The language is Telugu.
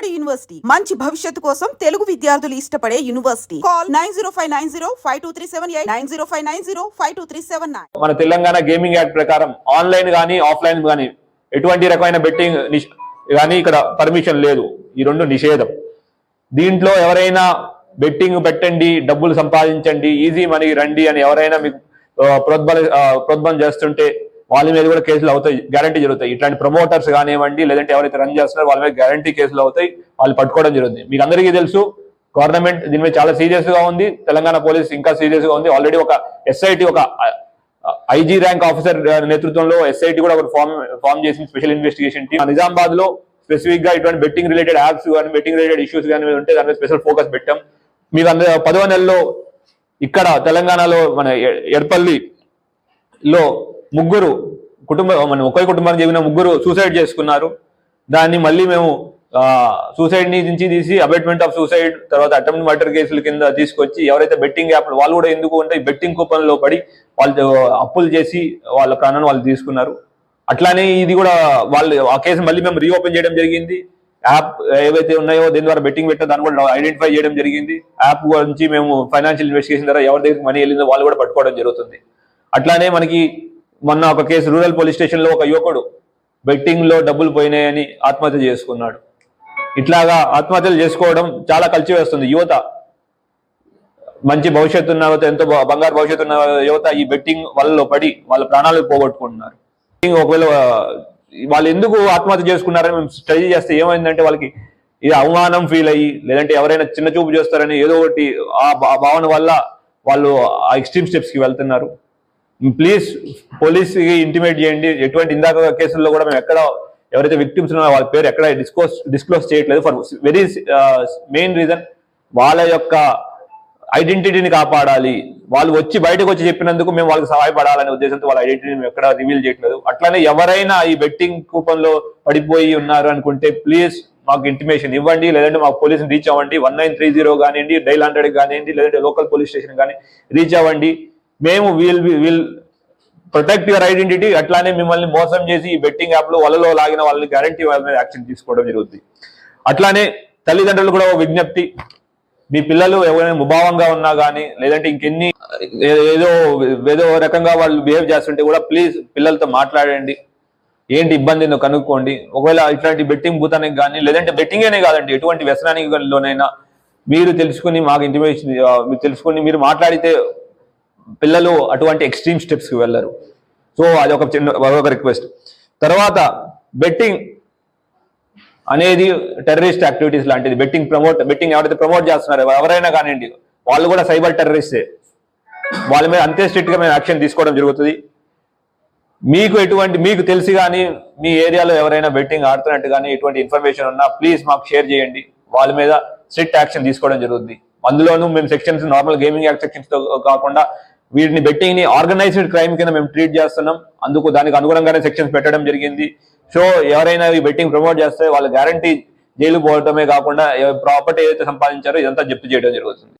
బాలబడి యూనివర్సిటీ మంచి భవిష్యత్తు కోసం తెలుగు విద్యార్థులు ఇష్టపడే యూనివర్సిటీ. కాల్ 9059052378 9059052379. మన తెలంగాణ గేమింగ్ యాక్ట్ ప్రకారం ఆన్లైన్ గానీ ఆఫ్లైన్ గానీ ఎటువంటి రకమైన బెట్టింగ్ కానీ ఇక్కడ పర్మిషన్ లేదు. ఈ రెండు నిషేధం. దీంట్లో ఎవరైనా బెట్టింగ్ పెట్టండి, డబ్బులు సంపాదించండి, ఈజీ మనీ రండి అని ఎవరైనా మీకు ప్రోద్బలం చేస్తుంటే వాళ్ళ మీద కూడా కేసులు అవుతాయి, గ్యారంటీ జరుగుతాయి. ఇట్లాంటి ప్రమోటర్స్ కానివ్వండి, లేదంటే ఎవరైతే రన్ చేస్తున్నారో వాళ్ళ మీద గ్యారంటీ కేసులు అవుతాయి, వాళ్ళు పట్టుకోవడం జరుగుతుంది. మీకు అందరికీ తెలుసు, గవర్నమెంట్ దీని మీద చాలా సీరియస్ గా ఉంది. తెలంగాణ పోలీస్ ఇంకా సీరియస్ గా ఉంది. ఆల్రెడీ ఒక ఎస్ఐటి, ఒక ఐజీ ర్యాంక్ ఆఫీసర్ నేతృత్వంలో ఎస్ఐటి కూడా ఒక ఫామ్ చేసింది, స్పెషల్ ఇన్వెస్టిగేషన్ టీమ్. నిజామాబాద్ లో స్పెసిఫిక్ గా ఇటువంటి బెట్టింగ్ రిలేటెడ్ యాప్స్ కానీ బెట్టింగ్ రిలేటెడ్ ఇష్యూస్ కానీ ఉంటే దాని మీద స్పెషల్ ఫోకస్ పెట్టాం. మీకు 10వ నెలలో ఇక్కడ తెలంగాణలో మన ఎర్పల్లిలో ఒకే కుటుంబానికి చెందిన ముగ్గురు సూసైడ్ చేసుకున్నారు. దాన్ని మళ్ళీ మేము సూసైడ్ నుంచి తీసి అబేట్మెంట్ ఆఫ్ సూసైడ్, తర్వాత అటెంప్ట్ మర్డర్ కేసుల కింద తీసుకొచ్చి ఎవరైతే బెట్టింగ్ యాప్ వాళ్ళు కూడా ఎందుకు అంటే బెట్టింగ్ కూపన్లో పడి వాళ్ళు అప్పులు చేసి వాళ్ళ ప్రాణాన్ని వాళ్ళు తీసుకున్నారు. అట్లానే ఇది కూడా వాళ్ళు ఆ కేసు మళ్ళీ మేము రీఓపెన్ చేయడం జరిగింది. యాప్ ఏవైతే ఉన్నాయో దీని ద్వారా బెట్టింగ్ పెట్టారో దాన్ని కూడా ఐడెంటిఫై చేయడం జరిగింది. యాప్ గురించి మేము ఫైనాన్షియల్ ఇన్వెస్టిగేషన్ ద్వారా ఎవరి దగ్గరికి మనీ వెళ్ళిందో వాళ్ళు కూడా పట్టుకోవడం జరుగుతుంది. అట్లానే మనకి మొన్న ఒక కేసు రూరల్ పోలీస్ స్టేషన్ లో ఒక యువకుడు బెట్టింగ్ లో డబ్బులు పోయినాయని ఆత్మహత్య చేసుకున్నాడు. ఇట్లాగా ఆత్మహత్యలు చేసుకోవడం చాలా కలిసివేస్తుంది. యువత మంచి భవిష్యత్తు ఉన్న ఎంతో బంగారు భవిష్యత్తు ఉన్న యువత ఈ బెట్టింగ్ వలలో పడి వాళ్ళ ప్రాణాలు పోగొట్టుకుంటున్నారు. ఒకవేళ వాళ్ళు ఎందుకు ఆత్మహత్య చేసుకున్నారని మేము స్టడీ చేస్తే ఏమైందంటే వాళ్ళకి ఇది అవమానం ఫీల్ అయ్యి, లేదంటే ఎవరైనా చిన్న చూపు చేస్తారని ఏదో ఒకటి ఆ భావన వల్ల వాళ్ళు ఆ ఎక్స్ట్రీమ్ స్టెప్స్ కి వెళ్తున్నారు. ప్లీజ్ పోలీస్కి ఇంటిమేట్ చేయండి. ఎటువంటి ఇందాక కేసుల్లో కూడా మేము ఎక్కడ ఎవరైతే విక్టిమ్స్ ఉన్నారో వాళ్ళ పేరు ఎక్కడ డిస్క్లోజ్ చేయట్లేదు. ఫర్ వెరీ మెయిన్ రీజన్ వాళ్ళ యొక్క ఐడెంటిటీని కాపాడాలి. వాళ్ళు బయటకు వచ్చి చెప్పినందుకు మేము వాళ్ళకి సహాయపడాలనే ఉద్దేశంతో వాళ్ళ ఐడెంటిటీని మేము ఎక్కడ రివీల్ చేయట్లేదు. అట్లానే ఎవరైనా ఈ బెట్టింగ్ కూపన్ లో పడిపోయి ఉన్నారు అనుకుంటే ప్లీజ్ మాకు ఇంటిమేషన్ ఇవ్వండి, లేదంటే మాకు పోలీసుని రీచ్ అవ్వండి. 1930 కానివ్వండి, డైల్ 100 కానివ్వండి, లేదంటే లోకల్ పోలీస్ స్టేషన్ కానీ రీచ్ అవ్వండి. మేము విల్ ప్రొటెక్ట్ యువర్ ఐడెంటిటీ. అట్లానే మిమ్మల్ని మోసం చేసి ఈ బెట్టింగ్ యాప్ లో వలలో లాగిన వాళ్ళని గ్యారంటీ వాళ్ళ మీద యాక్షన్ తీసుకోవడం జరుగుతుంది. అట్లానే తల్లిదండ్రులు కూడా విజ్ఞప్తి, మీ పిల్లలు ఎవరైనా ముభావంగా ఉన్నా కానీ, లేదంటే ఇంకెన్ని ఏదో రకంగా వాళ్ళు బిహేవ్ చేస్తుంటే కూడా ప్లీజ్ పిల్లలతో మాట్లాడండి. ఏంటి ఇబ్బంది కనుక్కోండి. ఒకవేళ ఇట్లాంటి బెట్టింగ్ భూతానికి కానీ, లేదంటే బెట్టింగ్ అనే కాదండి, ఎటువంటి వ్యసనానిలోనైనా మీరు తెలుసుకుని మాకు ఇంటిమేషన్ తెలుసుకుని మీరు మాట్లాడితే పిల్లలు అటువంటి ఎక్స్ట్రీమ్ స్టెప్స్ కి వెళ్ళరు. సో అది ఒక రిక్వెస్ట్. తర్వాత బెట్టింగ్ అనేది టెర్రరిస్ట్ యాక్టివిటీస్ లాంటిది. బెట్టింగ్ ఎవరైతే ప్రమోట్ చేస్తున్నారో ఎవరైనా కానివ్వండి, వాళ్ళు కూడా సైబర్ టెర్రరిస్టే. వాళ్ళ మీద అంతే స్ట్రిక్ట్ గా మేము యాక్షన్ తీసుకోవడం జరుగుతుంది. మీకు తెలిసి కానీ మీ ఏరియాలో ఎవరైనా బెట్టింగ్ ఆడుతున్నట్టు కానీ ఎటువంటి ఇన్ఫర్మేషన్ ఉన్నా ప్లీజ్ మాకు షేర్ చేయండి. వాళ్ళ మీద స్ట్రిక్ట్ యాక్షన్ తీసుకోవడం జరుగుతుంది. అందులోనూ మేము sections, normal gaming act sections తో కాకుండా వీటిని బెట్టింగ్ ని ఆర్గనైజ్డ్ క్రైమ్ కింద మేము ట్రీట్ చేస్తున్నాం. దానికి అనుగుణంగానే సెక్షన్స్ పెట్టడం జరిగింది. సో ఎవరైనా ఈ బెట్టింగ్ ప్రమోట్ చేస్తే వాళ్ళ గ్యారంటీ జైలు పోవడమే కాకుండా ప్రాపర్టీ ఏదైతే సంపాదించారో ఇదంతా జప్తు చేయడం జరుగుతుంది.